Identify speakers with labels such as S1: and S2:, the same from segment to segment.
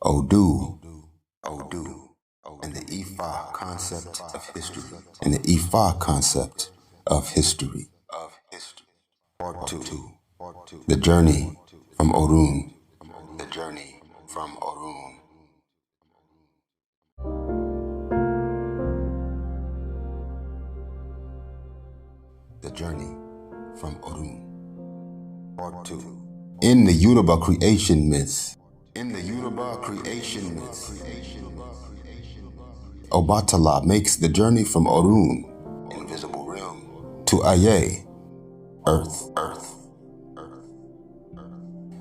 S1: Odu, Odu, and the Ifa concept of history, and the Ifa concept of history. Part 2, the journey from Orun, the journey from Orun. The journey from Orun. Part 2. In the Yoruba creation myth, Obatala makes the journey from Orun, invisible realm, to Aye, earth.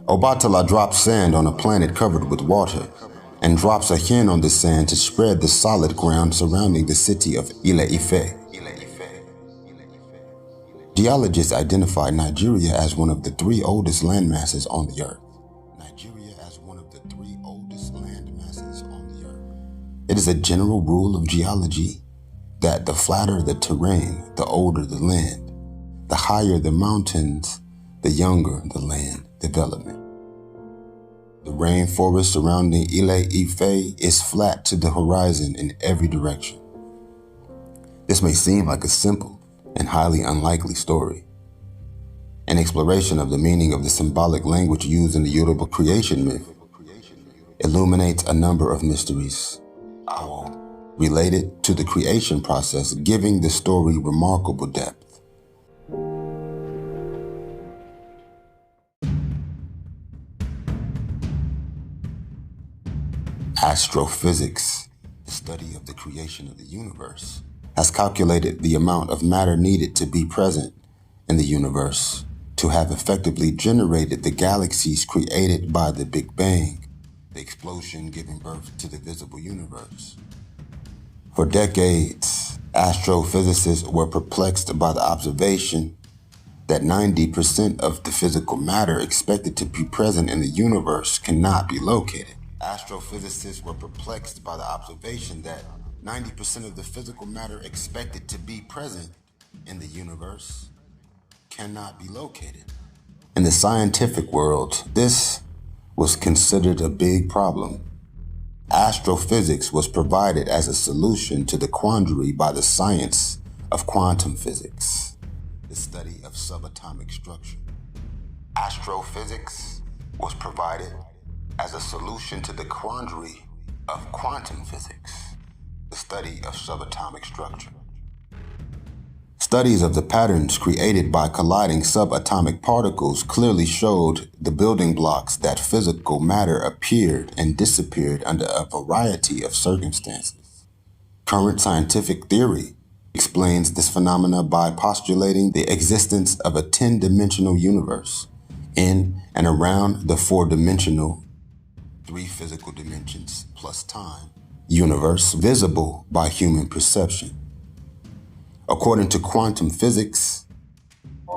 S1: Obatala drops sand on a planet covered with water and drops a hen on the sand to spread the solid ground surrounding the city of Ile-Ife. Geologists identify Nigeria as one of the three oldest landmasses on the earth. It is a general rule of geology that the flatter the terrain, the older the land. The higher the mountains, the younger the land development. The rainforest surrounding Ile-Ife is flat to the horizon in every direction. This may seem like a simple and highly unlikely story. An exploration of the meaning of the symbolic language used in the Yoruba creation myth illuminates a number of mysteries related to the creation process, giving the story remarkable depth. Astrophysics, the study of the creation of the universe, has calculated the amount of matter needed to be present in the universe to have effectively generated the galaxies created by the Big Bang, the explosion giving birth to the visible universe. For decades, astrophysicists were perplexed by the observation that 90% of the physical matter expected to be present in the universe cannot be located. Astrophysicists were perplexed by the observation that 90% of the physical matter expected to be present in the universe cannot be located. In the scientific world, this was considered a big problem. Astrophysics was provided as a solution to the quandary by the science of quantum physics, the study of subatomic structure. Astrophysics was provided as a solution to the quandary of quantum physics, the study of subatomic structure. Studies of the patterns created by colliding subatomic particles clearly showed the building blocks that physical matter appeared and disappeared under a variety of circumstances. Current scientific theory explains this phenomena by postulating the existence of a 10-dimensional universe in and around the 4-dimensional, 3 physical dimensions plus time, universe visible by human perception. According to quantum physics,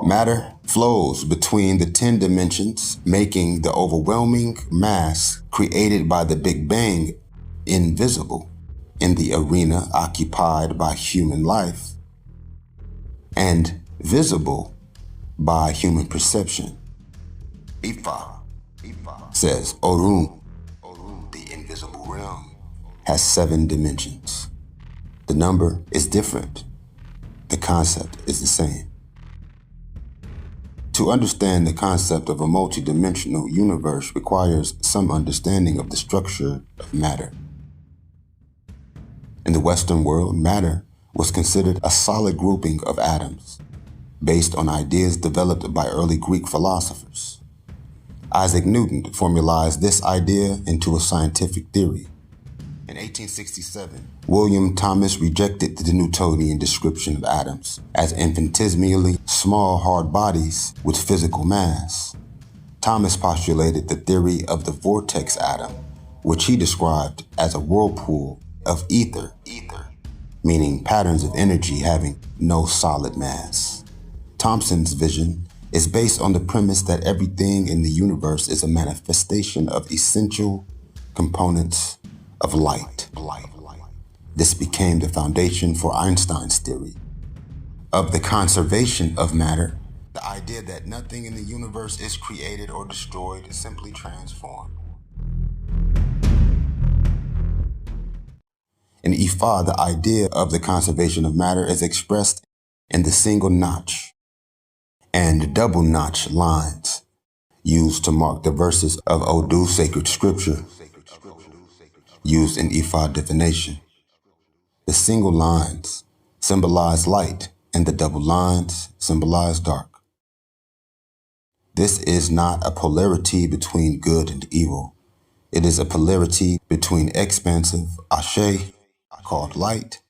S1: matter flows between the 10 dimensions, making the overwhelming mass created by the Big Bang invisible in the arena occupied by human life and visible by human perception. Ifa says Orun, the invisible realm, has 7 dimensions. The number is different. The concept is the same. To understand the concept of a multidimensional universe requires some understanding of the structure of matter. In the Western world, matter was considered a solid grouping of atoms, based on ideas developed by early Greek philosophers. Isaac Newton formalized this idea into a scientific theory. In 1867, William Thomas rejected the Newtonian description of atoms as infinitesimally small hard bodies with physical mass. Thomas postulated the theory of the vortex atom, which he described as a whirlpool of ether, meaning patterns of energy having no solid mass. Thomson's vision is based on the premise that everything in the universe is a manifestation of essential components of light. This became the foundation for Einstein's theory of the conservation of matter, the idea that nothing in the universe is created or destroyed, simply transformed. In Ifa, the idea of the conservation of matter is expressed in the single notch and double notch lines used to mark the verses of Odu sacred scripture used in Ifa divination. The single lines symbolize light and the double lines symbolize dark. This is not a polarity between good and evil. It is a polarity between expansive Ashe, called light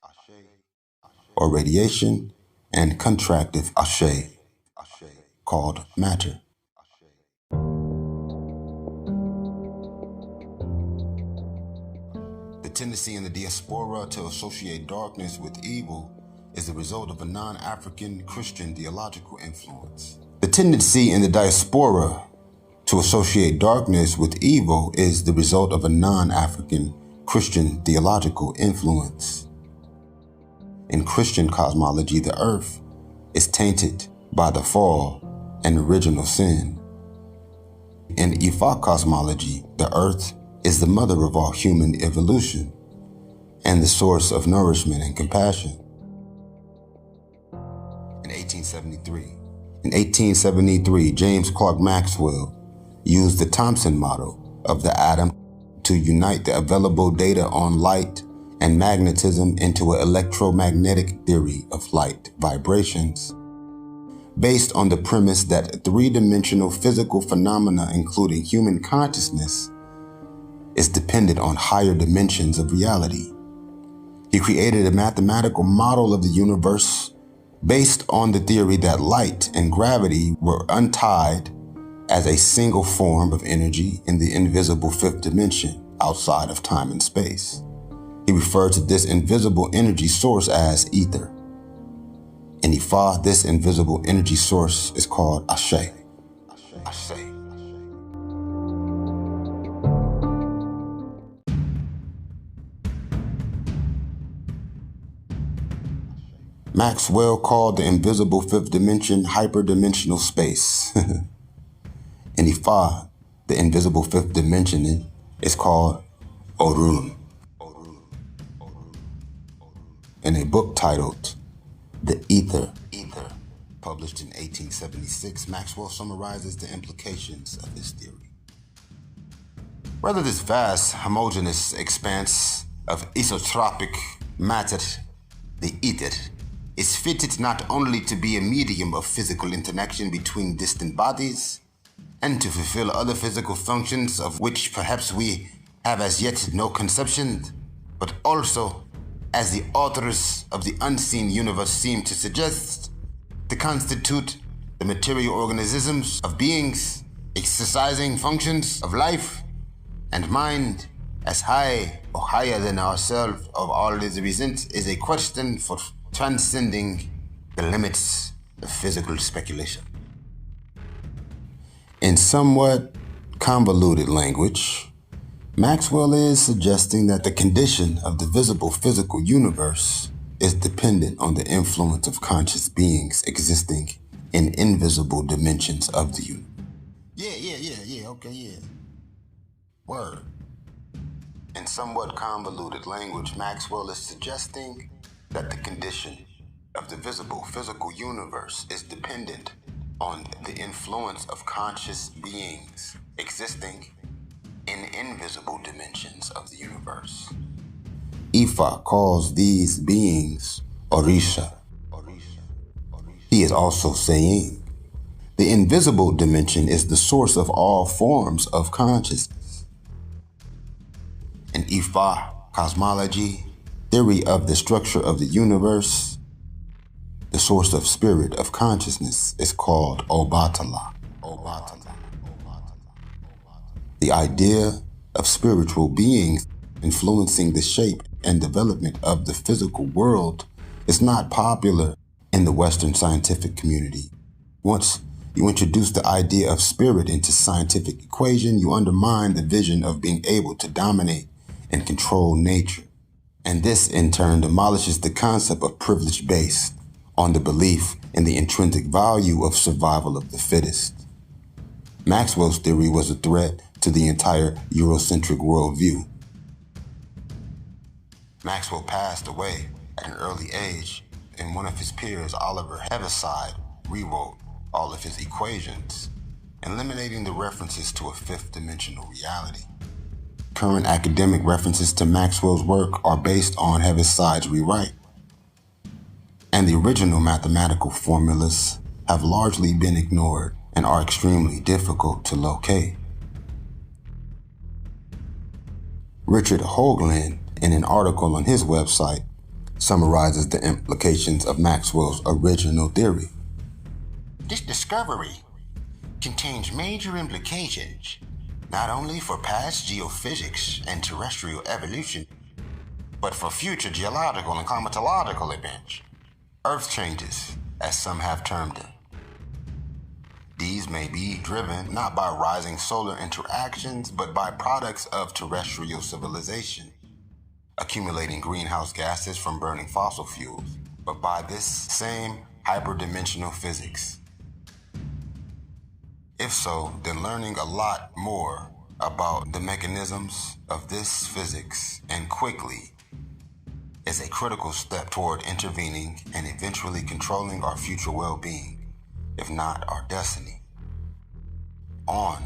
S1: or radiation, and contractive Ashe, called matter. The tendency in the diaspora to associate darkness with evil is the result of a non-African Christian theological influence. The tendency in the diaspora to associate darkness with evil is the result of a non-African Christian theological influence. In Christian cosmology, the earth is tainted by the fall and original sin. In Ifa cosmology, the earth is the mother of all human evolution and the source of nourishment and compassion. In 1873, James Clerk Maxwell used the Thomson model of the atom to unite the available data on light and magnetism into an electromagnetic theory of light vibrations, based on the premise that three-dimensional physical phenomena, including human consciousness, is dependent on higher dimensions of reality. He created a mathematical model of the universe based on the theory that light and gravity were untied as a single form of energy in the invisible fifth dimension outside of time and space. He referred to this invisible energy source as ether. In Ifa, this invisible energy source is called Ashe. Ashe. Maxwell called the invisible fifth dimension hyperdimensional space. In Ifa, the invisible fifth dimension is called Orun. In a book titled The Ether, published in 1876, Maxwell summarizes the implications of this theory. Whether this vast, homogeneous expanse of isotropic matter, the ether, is fitted not only to be a medium of physical interaction between distant bodies and to fulfill other physical functions of which perhaps we have as yet no conception, but also, as the authors of the unseen universe seem to suggest, to constitute the material organisms of beings exercising functions of life and mind as high or higher than ourselves of all is present is a question for transcending the limits of physical speculation. In somewhat convoluted language, Maxwell is suggesting that the condition of the visible physical universe is dependent on the influence of conscious beings existing in invisible dimensions of the universe. Yeah. Word. In somewhat convoluted language, Maxwell is suggesting that the condition of the visible physical universe is dependent on the influence of conscious beings existing in invisible dimensions of the universe. Ifa calls these beings Orisa. He is also saying the invisible dimension is the source of all forms of consciousness. In Ifa cosmology, theory of the structure of the universe, the source of spirit of consciousness is called Obatala. The idea of spiritual beings influencing the shape and development of the physical world is not popular in the Western scientific community. Once you introduce the idea of spirit into scientific equation, you undermine the vision of being able to dominate and control nature. And this in turn demolishes the concept of privilege based on the belief in the intrinsic value of survival of the fittest. Maxwell's theory was a threat to the entire Eurocentric worldview. Maxwell passed away at an early age, and one of his peers, Oliver Heaviside, rewrote all of his equations, eliminating the references to a fifth-dimensional reality. Current academic references to Maxwell's work are based on Heaviside's rewrite, and the original mathematical formulas have largely been ignored and are extremely difficult to locate. Richard Hoagland, in an article on his website, summarizes the implications of Maxwell's original theory. This discovery contains major implications, not only for past geophysics and terrestrial evolution, but for future geological and climatological events, Earth changes, as some have termed them. These may be driven not by rising solar interactions, but by products of terrestrial civilization, accumulating greenhouse gases from burning fossil fuels, but by this same hyperdimensional physics. If so, then learning a lot more about the mechanisms of this physics, and quickly, is a critical step toward intervening and eventually controlling our future well-being, if not our destiny, on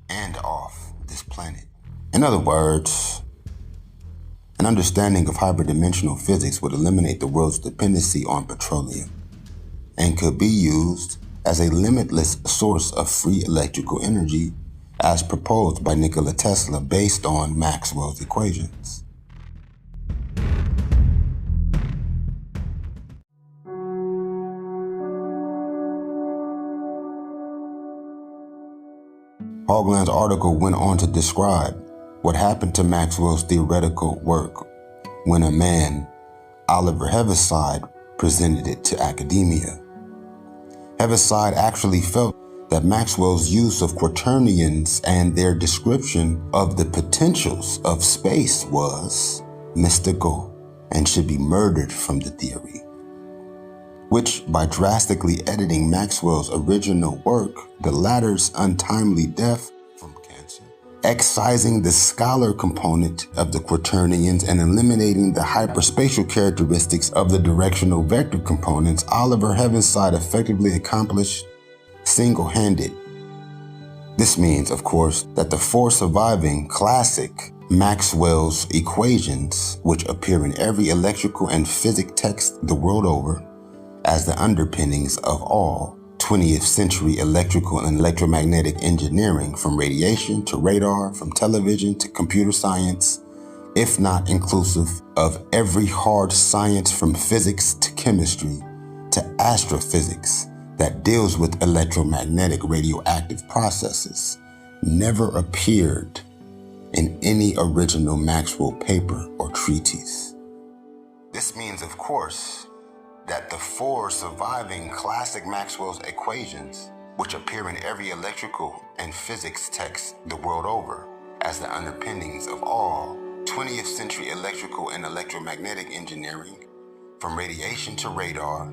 S1: and off this planet. In other words, an understanding of hyperdimensional physics would eliminate the world's dependency on petroleum and could be used as a limitless source of free electrical energy as proposed by Nikola Tesla based on Maxwell's equations. Hoagland's article went on to describe what happened to Maxwell's theoretical work when a man, Oliver Heaviside, presented it to academia. Heaviside actually felt that Maxwell's use of quaternions and their description of the potentials of space was mystical and should be murdered from the theory, which, by drastically editing Maxwell's original work, the latter's untimely death from cancer, excising the scalar component of the quaternions and eliminating the hyperspatial characteristics of the directional vector components, Oliver Heaviside effectively accomplished single-handed. This means, of course, that the four surviving classic Maxwell's equations, which appear in every electrical and physics text the world over, as the underpinnings of all 20th century electrical and electromagnetic engineering, from radiation to radar, from television to computer science, if not inclusive of every hard science from physics to chemistry to astrophysics that deals with electromagnetic radioactive processes, never appeared in any original Maxwell paper or treatise. This means, of course, that the four surviving classic Maxwell's equations, which appear in every electrical and physics text the world over as the underpinnings of all 20th century electrical and electromagnetic engineering, from radiation to radar,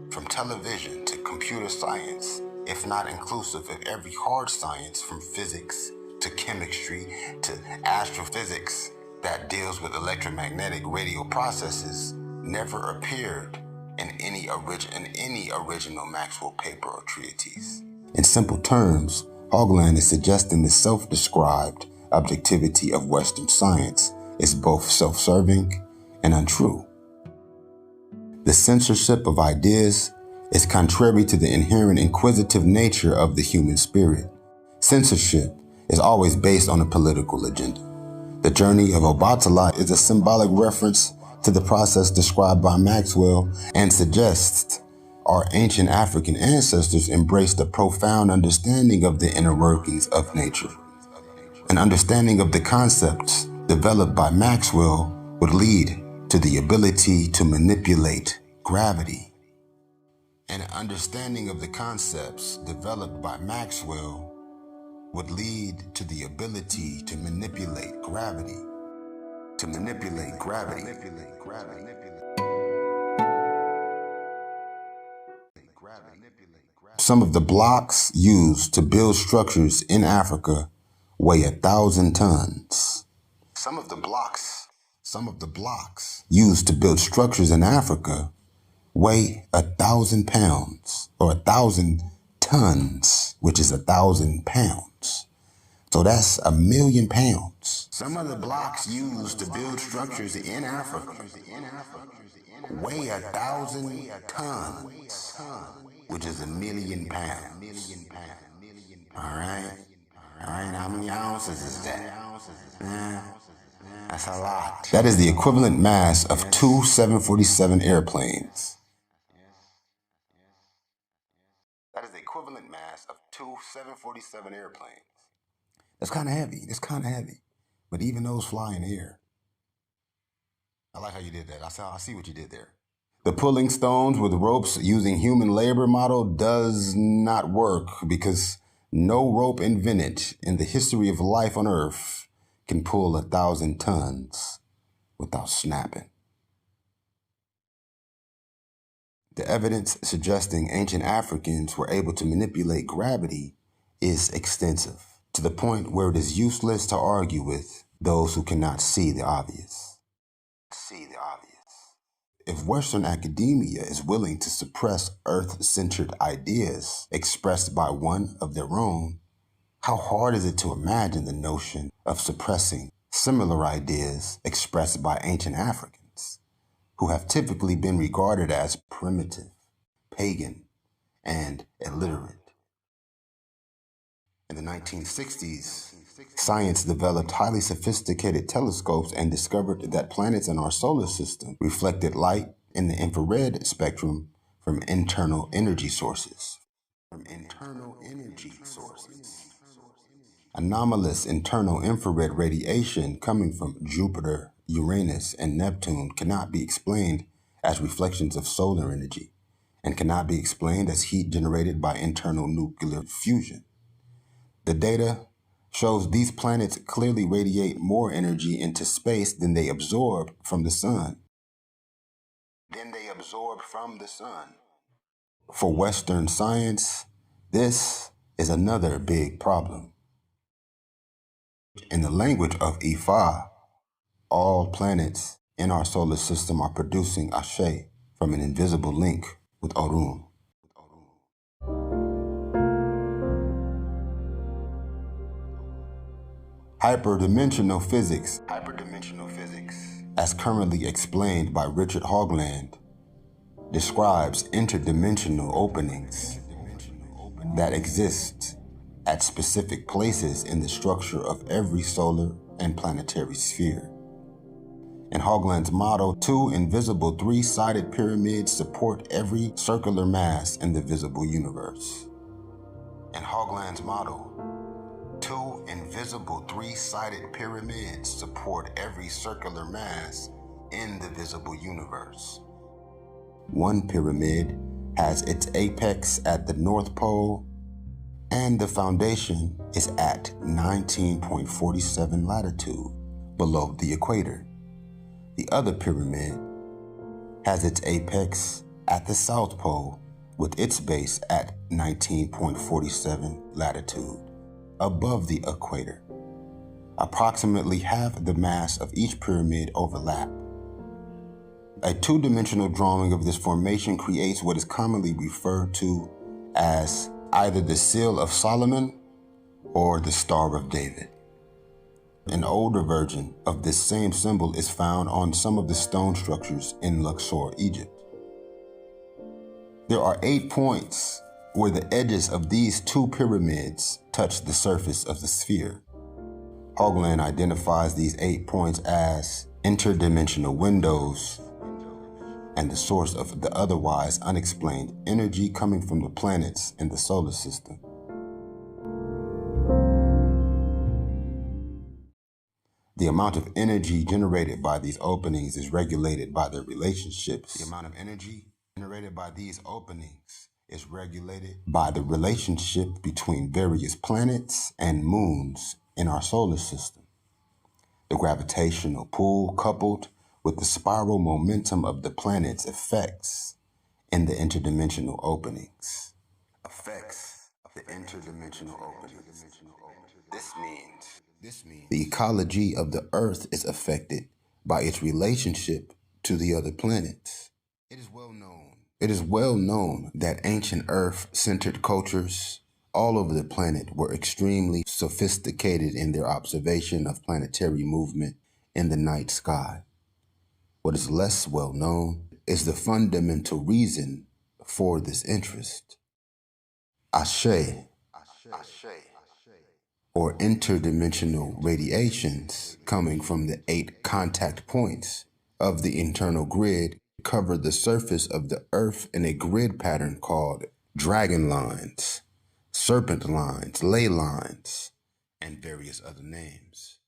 S1: from television to computer science, if not inclusive of every hard science from physics to chemistry to astrophysics that deals with electromagnetic radio processes, never appeared in any original Maxwell paper or treatise. In simple terms, Hoagland is suggesting the self-described objectivity of Western science is both self-serving and untrue. The censorship of ideas is contrary to the inherent inquisitive nature of the human spirit. Censorship is always based on a political agenda. The journey of Obatala is a symbolic reference to the process described by Maxwell and suggests our ancient African ancestors embraced a profound understanding of the inner workings of nature. An understanding of the concepts developed by Maxwell would lead to the ability to manipulate gravity. An understanding of the concepts developed by Maxwell would lead to the ability to manipulate gravity. To manipulate gravity. Some of the blocks used to build structures in Africa weigh 1,000 tons. Some of the blocks Some of the blocks used to build structures in Africa weigh 1,000 pounds or 1,000 tons, which is 1,000 pounds. So that's 1,000,000 pounds. Some of the blocks used to build structures in Africa weigh 1,000 tons, which is 1,000,000 pounds. All right. All right. How many ounces is that? That's a lot. That is the equivalent mass of two 747 airplanes. That is the equivalent mass of two 747 airplanes. That's kind of heavy. That's kind of heavy. But even those fly in the air. I like how you did that. I see what you did there. The pulling stones with ropes using human labor model does not work because no rope invented in the history of life on Earth can pull 1,000 tons without snapping. The evidence suggesting ancient Africans were able to manipulate gravity is extensive, to the point where it is useless to argue with those who cannot see the obvious. If Western academia is willing to suppress Earth-centered ideas expressed by one of their own, how hard is it to imagine the notion of suppressing similar ideas expressed by ancient Africans, who have typically been regarded as primitive, pagan, and illiterate? In the 1960s, science developed highly sophisticated telescopes and discovered that planets in our solar system reflected light in the infrared spectrum from internal energy sources. Anomalous internal infrared radiation coming from Jupiter, Uranus, and Neptune cannot be explained as reflections of solar energy and cannot be explained as heat generated by internal nuclear fusion. The data shows these planets clearly radiate more energy into space than they absorb from the sun. For Western science, this is another big problem. In the language of Ifa, all planets in our solar system are producing Ashe from an invisible link with Orun. Hyperdimensional physics, as currently explained by Richard Hoagland, describes interdimensional openings that exist at specific places in the structure of every solar and planetary sphere. In Hoagland's model, two invisible three-sided pyramids support every circular mass in the visible universe. In Hoagland's model, two invisible three-sided pyramids support every circular mass in the visible universe. One pyramid has its apex at the North Pole, and the foundation is at 19.47 latitude, below the equator. The other pyramid has its apex at the South Pole, with its base at 19.47 latitude, above the equator. Approximately half the mass of each pyramid overlap. A two-dimensional drawing of this formation creates what is commonly referred to as either the Seal of Solomon or the Star of David. An older version of this same symbol is found on some of the stone structures in Luxor, Egypt. There are 8 points where the edges of these two pyramids touch the surface of the sphere. Hoagland identifies these 8 points as interdimensional windows and the source of the otherwise unexplained energy coming from the planets in the solar system. The amount of energy generated by these openings is regulated by their relationships. The amount of energy generated by these openings is regulated by the relationship between various planets and moons in our solar system. The gravitational pull coupled with the spiral momentum of the planets affects in the interdimensional openings. This means the ecology of the Earth is affected by its relationship to the other planets. It is well known that ancient Earth-centered cultures all over the planet were extremely sophisticated in their observation of planetary movement in the night sky. What is less well known is the fundamental reason for this interest. Ashe, or interdimensional radiations coming from the 8 contact points of the internal grid, cover the surface of the Earth in a grid pattern called dragon lines, serpent lines, ley lines, and various other names.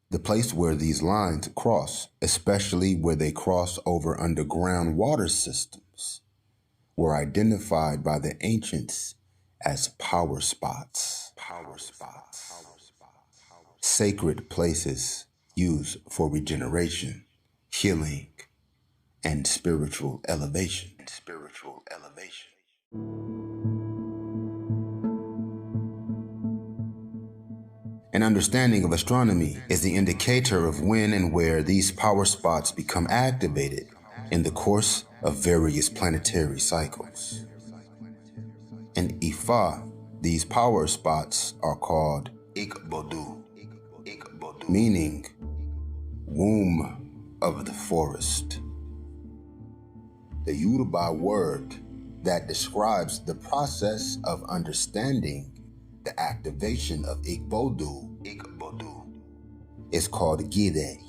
S1: The place where these lines cross, especially where they cross over underground water systems, were identified by the ancients as power spots. Sacred places used for regeneration, healing, and spiritual elevation. An understanding of astronomy is the indicator of when and where these power spots become activated in the course of various planetary cycles. In Ifa, these power spots are called Ikbodu, meaning womb of the forest. The Yoruba word that describes the process of understanding the activation of Ikbodu is called Gide.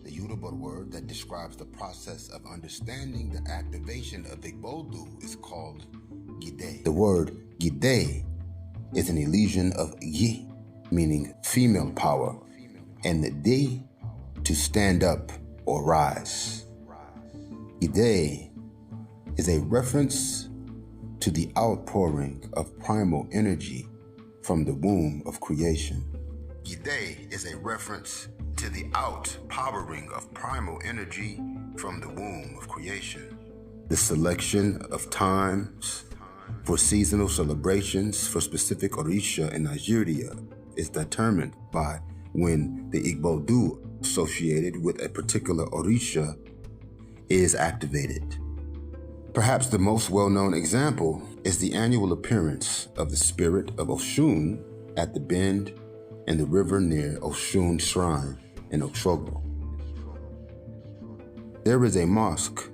S1: The Yoruba word that describes the process of understanding the activation of Ikbodu is called Gide. The word Gide is an elision of Yi, meaning female power, and the De, to stand up or rise. Gide is a reference to the outpouring of primal energy from the womb of creation. Gide is a reference to the outpowering of primal energy from the womb of creation. The selection of times for seasonal celebrations for specific Orisa in Nigeria is determined by when the Igbodu associated with a particular Orisa is activated. Perhaps the most well-known example is the annual appearance of the spirit of Oshun at the bend in the river near Oshun Shrine in Oshogbo. There is a mosque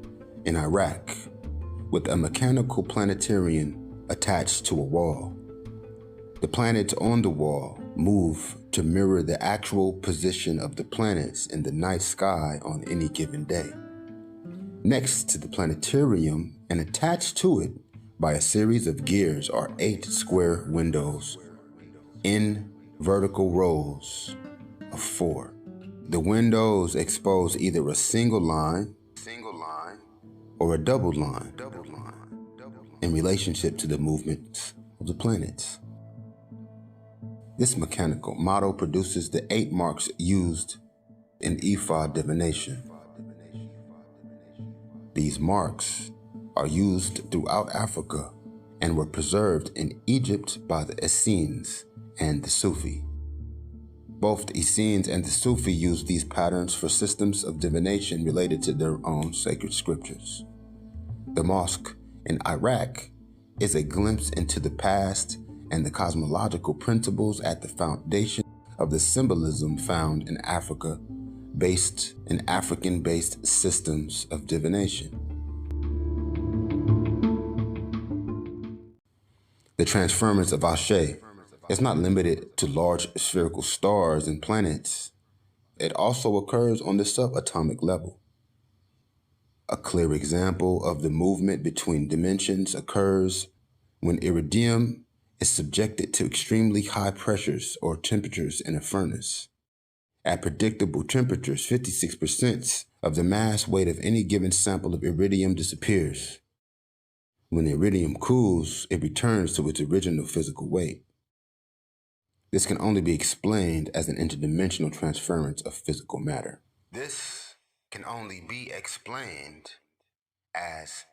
S1: in Iraq with a mechanical planetarium attached to a wall. The planets on the wall move to mirror the actual position of the planets in the night sky on any given day. Next to the planetarium and attached to it by a series of gears are 8 square windows in vertical rows of 4. The windows expose either a single line or a double line in relationship to the movements of the planets. This mechanical model produces the 8 marks used in Ifa divination. These marks are used throughout Africa and were preserved in Egypt by the Essenes and the Sufi. Both the Essenes and the Sufi used these patterns for systems of divination related to their own sacred scriptures. The mosque in Iraq is a glimpse into the past and the cosmological principles at the foundation of the symbolism found in Africa, based in African-based systems of divination. The transference of Ashe is not limited to large spherical stars and planets. It also occurs on the subatomic level. A clear example of the movement between dimensions occurs when iridium is subjected to extremely high pressures or temperatures in a furnace. At predictable temperatures, 56% of the mass weight of any given sample of iridium disappears. When the iridium cools, it returns to its original physical weight. This can only be explained as an interdimensional transference of physical matter. This can only be explained as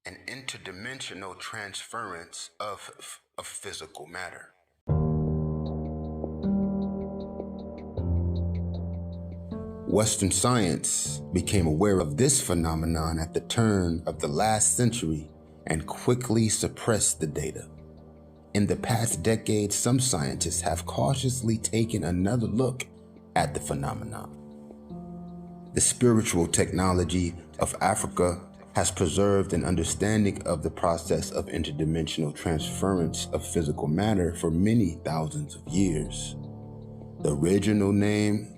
S1: an interdimensional transference of physical matter. Western science became aware of this phenomenon at the turn of the last century and quickly suppressed the data. In the past decade, some scientists have cautiously taken another look at the phenomenon. The spiritual technology of Africa has preserved an understanding of the process of interdimensional transference of physical matter for many thousands of years. The original name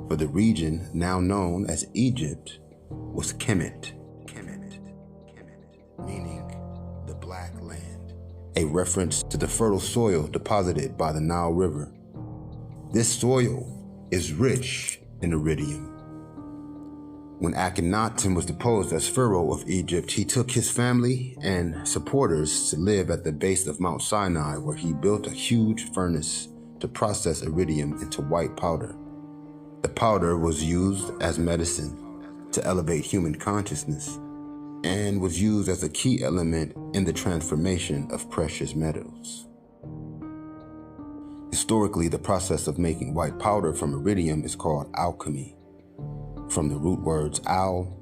S1: for the region now known as Egypt was Kemet, meaning the Black Land, a reference to the fertile soil deposited by the Nile River. This soil is rich in iridium. When Akhenaten was deposed as pharaoh of Egypt, he took his family and supporters to live at the base of Mount Sinai, where he built a huge furnace to process iridium into white powder. The powder was used as medicine to elevate human consciousness and was used as a key element in the transformation of precious metals. Historically, the process of making white powder from iridium is called alchemy, from the root words al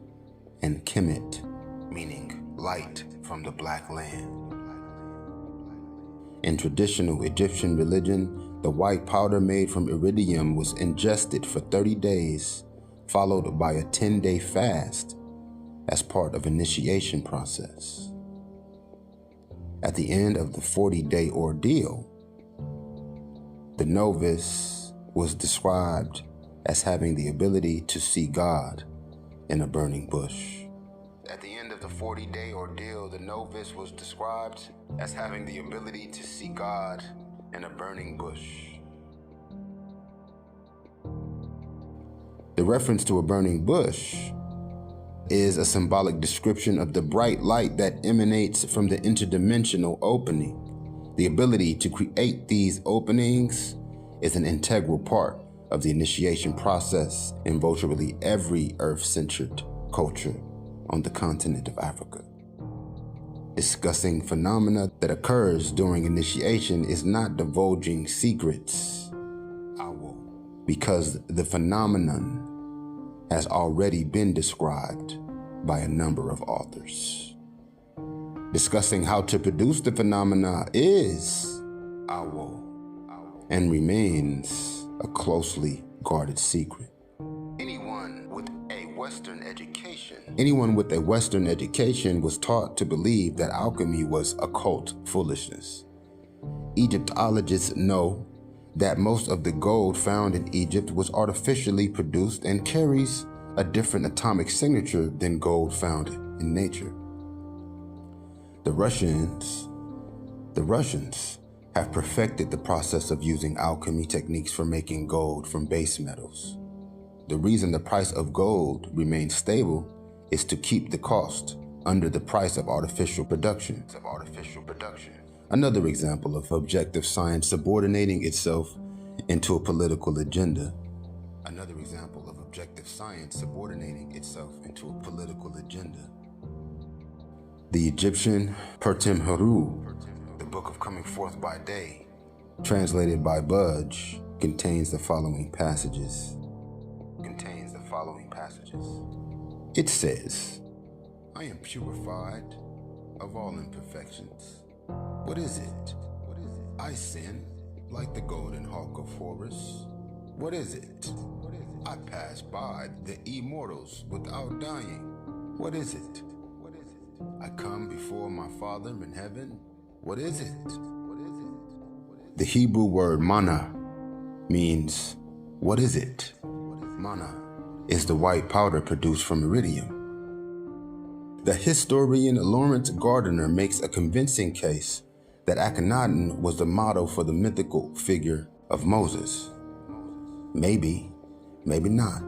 S1: and kemet, meaning light from the Black Land. In traditional Egyptian religion, the white powder made from iridium was ingested for 30 days, followed by a 10-day fast as part of initiation process. At the end of the 40-day ordeal, the novice was described as having the ability to see God in a burning bush. At the end of the 40-day ordeal, the novice was described as having the ability to see God in a burning bush. The reference to a burning bush is a symbolic description of the bright light that emanates from the interdimensional opening. The ability to create these openings is an integral part of the initiation process in virtually every earth-centered culture on the continent of Africa. Discussing phenomena that occurs during initiation is not divulging secrets, because the phenomenon has already been described by a number of authors. Discussing how to produce the phenomena is and remains a closely guarded secret. Anyone with a Western education was taught to believe that alchemy was occult foolishness. Egyptologists know that most of the gold found in Egypt was artificially produced and carries a different atomic signature than gold found in nature. The Russians have perfected the process of using alchemy techniques for making gold from base metals. The reason the price of gold remains stable is to keep the cost under the price of artificial production. Another example of objective science subordinating itself into a political agenda. The Egyptian Pertem Heru, the Book of Coming Forth by Day, translated by Budge, contains the following passages. It says, I am purified of all imperfections. What is it? I sin like the golden hawk of Horus. What is it? I pass by the immortals without dying. What is it? I come before my Father in heaven. What is it? The Hebrew word mana means, what is it? Mana is the white powder produced from iridium. The historian Lawrence Gardner makes a convincing case that Akhenaten was the model for the mythical figure of Moses. Maybe, maybe not.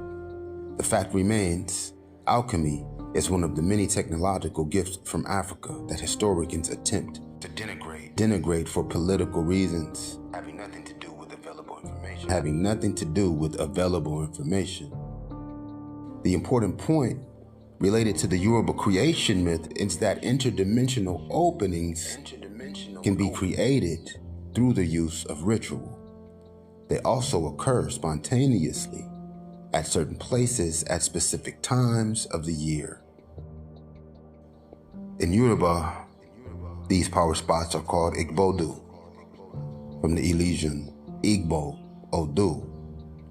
S1: The fact remains, alchemy is one of the many technological gifts from Africa that historians attempt to denigrate for political reasons, having nothing to do with available information. The important point related to the Yoruba creation myth is that interdimensional openings can be created through the use of ritual. They also occur spontaneously at certain places at specific times of the year. In Yoruba, these power spots are called Igbodu, from the Elysian Igbo Odu,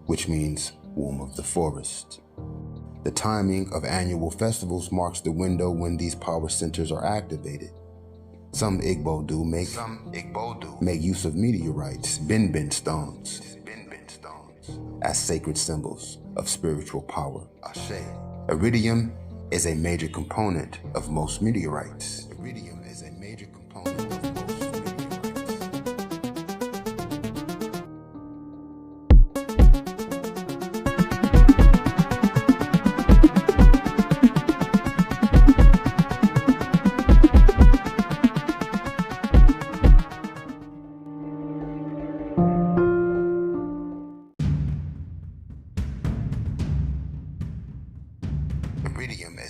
S1: which means womb of the forest. The timing of annual festivals marks the window when these power centers are activated. Some Igbodu make use of meteorites, bin stones, as sacred symbols of spiritual power. Iridium is a major component of most meteorites. Iridium is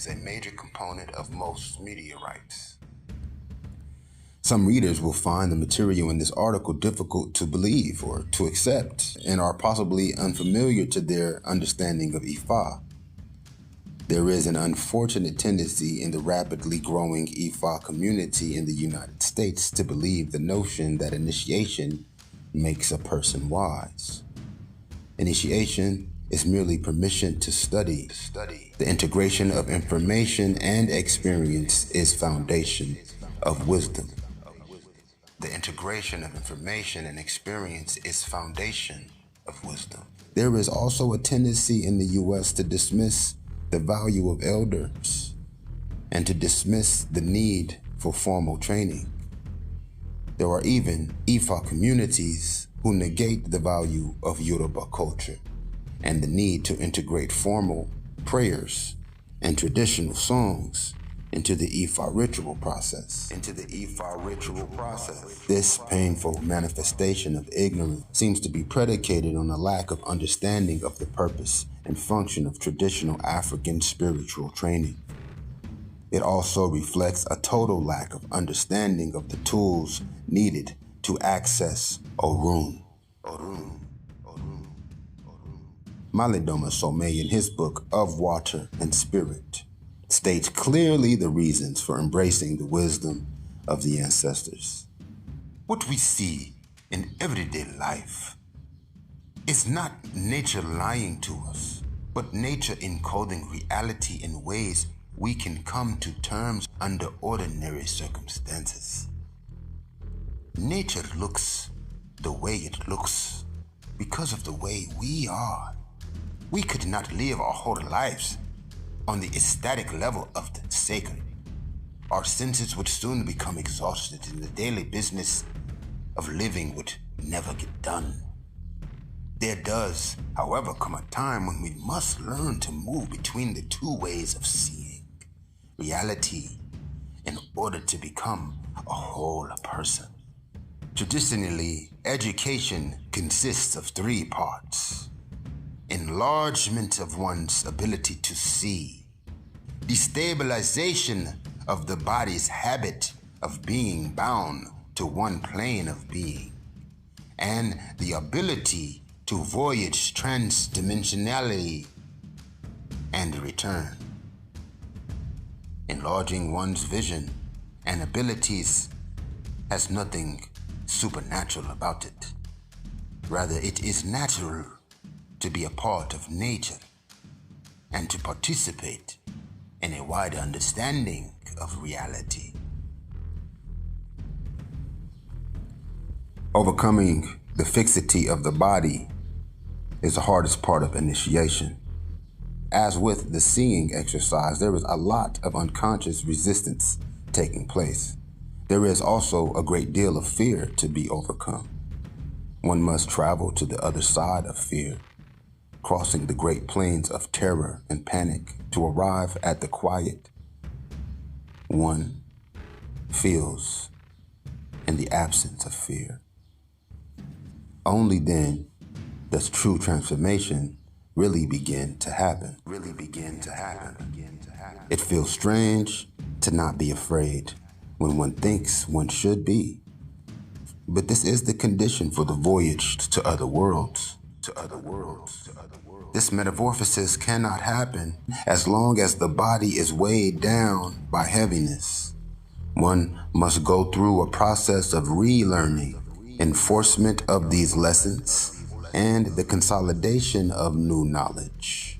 S1: a major component of most meteorites. Some readers will find the material in this article difficult to believe or to accept and are possibly unfamiliar to their understanding of Ifa. There is an unfortunate tendency in the rapidly growing Ifa community in the United States to believe the notion that initiation makes a person wise. Initiation is merely permission to study. The integration of information and experience is foundation of wisdom. The integration of information and experience is foundation of wisdom. There is also a tendency in the U.S. to dismiss the value of elders and to dismiss the need for formal training. There are even Ifa communities who negate the value of Yoruba culture and the need to integrate formal prayers and traditional songs into the Ifa ritual process. This painful manifestation of ignorance seems to be predicated on a lack of understanding of the purpose and function of traditional African spiritual training. It also reflects a total lack of understanding of the tools needed to access Orun. Malidoma Somé, in his book Of Water and Spirit, states clearly the reasons for embracing the wisdom of the ancestors. What we see in everyday life is not nature lying to us, but nature encoding reality in ways we can come to terms under ordinary circumstances. Nature looks the way it looks because of the way we are. We could not live our whole lives on the ecstatic level of the sacred. Our senses would soon become exhausted and the daily business of living would never get done. There does, however, come a time when we must learn to move between the two ways of seeing reality in order to become a whole person. Traditionally, education consists of three parts: enlargement of one's ability to see, destabilization of the body's habit of being bound to one plane of being, and the ability to voyage transdimensionality and return. Enlarging one's vision and abilities has nothing supernatural about it. Rather, it is natural to be a part of nature and to participate in a wider understanding of reality. Overcoming the fixity of the body is the hardest part of initiation. As with the seeing exercise, there is a lot of unconscious resistance taking place. There is also a great deal of fear to be overcome. One must travel to the other side of fear, crossing the great plains of terror and panic to arrive at the quiet one feels in the absence of fear. Only then does true transformation really begin to happen. It feels strange to not be afraid when one thinks one should be. But this is the condition for the voyage to other worlds. This metamorphosis cannot happen as long as the body is weighed down by heaviness. One must go through a process of relearning, enforcement of these lessons, and the consolidation of new knowledge.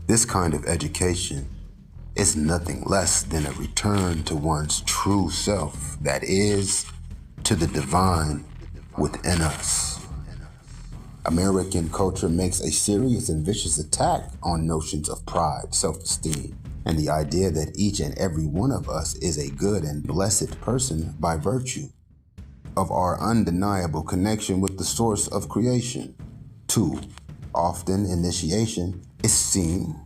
S1: This kind of education is nothing less than a return to one's true self, that is, to the divine within us. American culture makes a serious and vicious attack on notions of pride, self-esteem, and the idea that each and every one of us is a good and blessed person by virtue of our undeniable connection with the source of creation. Too often, initiation is seen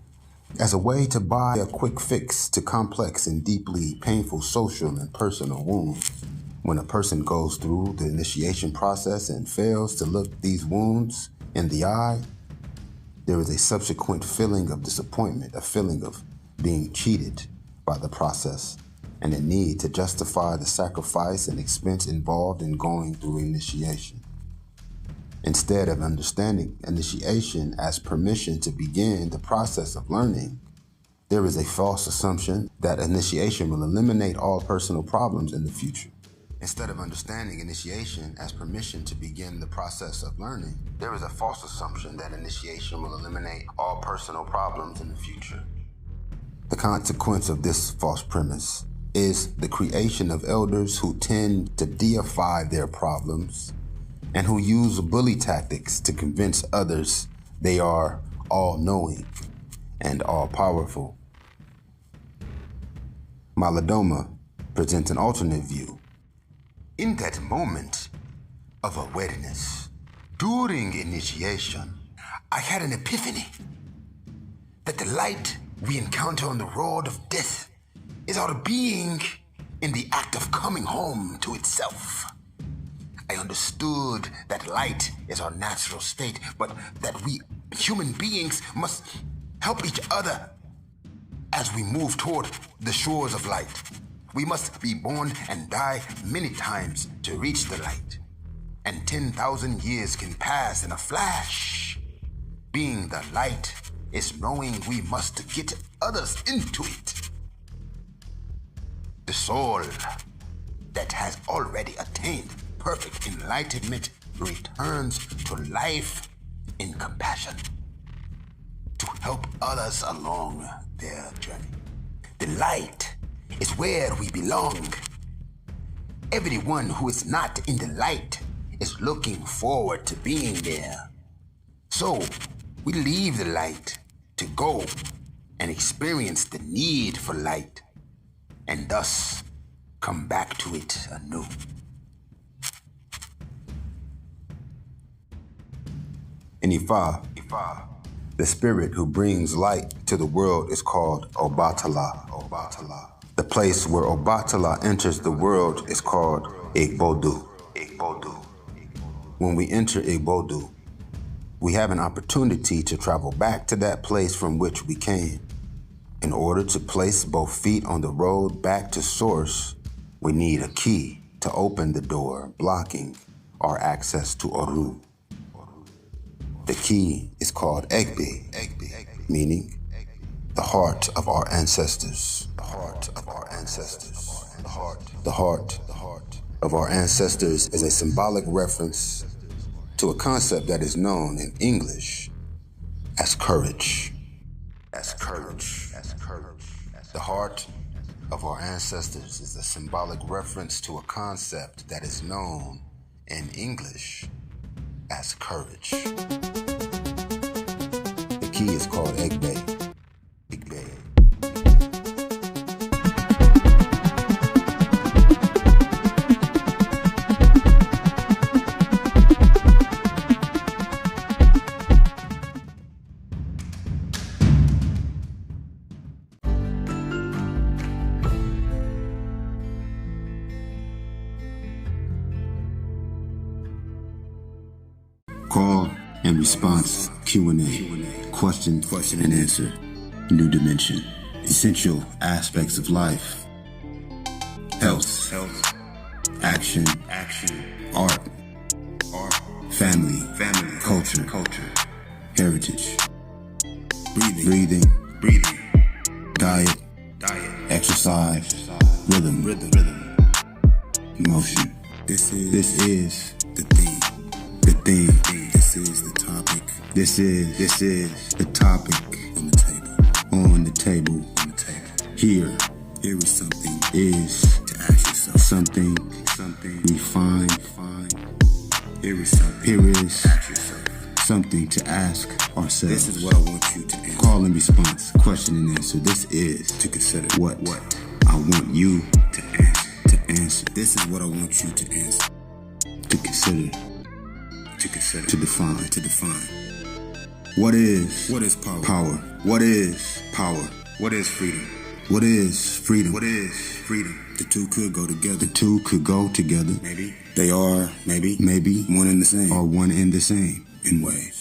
S1: as a way to buy a quick fix to complex and deeply painful social and personal wounds. When a person goes through the initiation process and fails to look these wounds in the eye, there is a subsequent feeling of disappointment, a feeling of being cheated by the process, and a need to justify the sacrifice and expense involved in going through initiation. Instead of understanding initiation as permission to begin the process of learning, there is a false assumption that initiation will eliminate all personal problems in the future. Instead of understanding initiation as permission to begin the process of learning, there is a false assumption that initiation will eliminate all personal problems in the future. The consequence of this false premise is the creation of elders who tend to deify their problems and who use bully tactics to convince others they are all-knowing and all-powerful. Malidoma presents an alternate view. In that moment of awareness, during initiation, I had an epiphany that the light we encounter on the road of death is our being in the act of coming home to itself. I understood that light is our natural state, but that we human beings must help each other as we move toward the shores of light. We must be born and die many times to reach the light. And 10,000 years can pass in a flash. Being the light is knowing we must get others into it. The soul that has already attained perfect enlightenment returns to life in compassion to help others along their journey. The light is where we belong. Everyone who is not in the light is looking forward to being there. So we leave the light to go and experience the need for light, and thus come back to it anew. In Ifa, the spirit who brings light to the world is called Obatala. The place where Obatala enters the world is called Igbodu. When we enter Igbodu, we have an opportunity to travel back to that place from which we came. In order to place both feet on the road back to source, we need a key to open the door blocking our access to Orun. The key is called Egbe, meaning the heart of our ancestors. The heart of our ancestors is a symbolic reference to a concept that is known in English as courage. The heart of our ancestors is a symbolic reference to a concept that is known in English as courage. The key is called Egbe. Call and response Q&A, question and answer, new dimension, essential aspects of life, health, action, art, family, culture, heritage,
S2: breathing,
S1: diet, exercise, rhythm, emotion.
S2: This
S1: is
S2: the theme. This is the topic.
S1: This is the topic
S2: on the table.
S1: Here
S2: is something
S1: to
S2: ask yourself.
S1: something we find.
S2: Here is something.
S1: Here is
S2: ask yourself.
S1: something to ask ourselves.
S2: This is what I want you to answer.
S1: Call and response, question and answer. This is
S2: To consider
S1: what I want you
S2: to answer.
S1: to answer,
S2: This is what I want you to answer.
S1: to consider, to define. What is
S2: power?
S1: power? What is power?
S2: What is freedom?
S1: What is freedom?
S2: What is freedom? The two could go together.
S1: The two could go together.
S2: Maybe they are, maybe
S1: Maybe
S2: one and the same.
S1: or one and the same.
S2: In ways.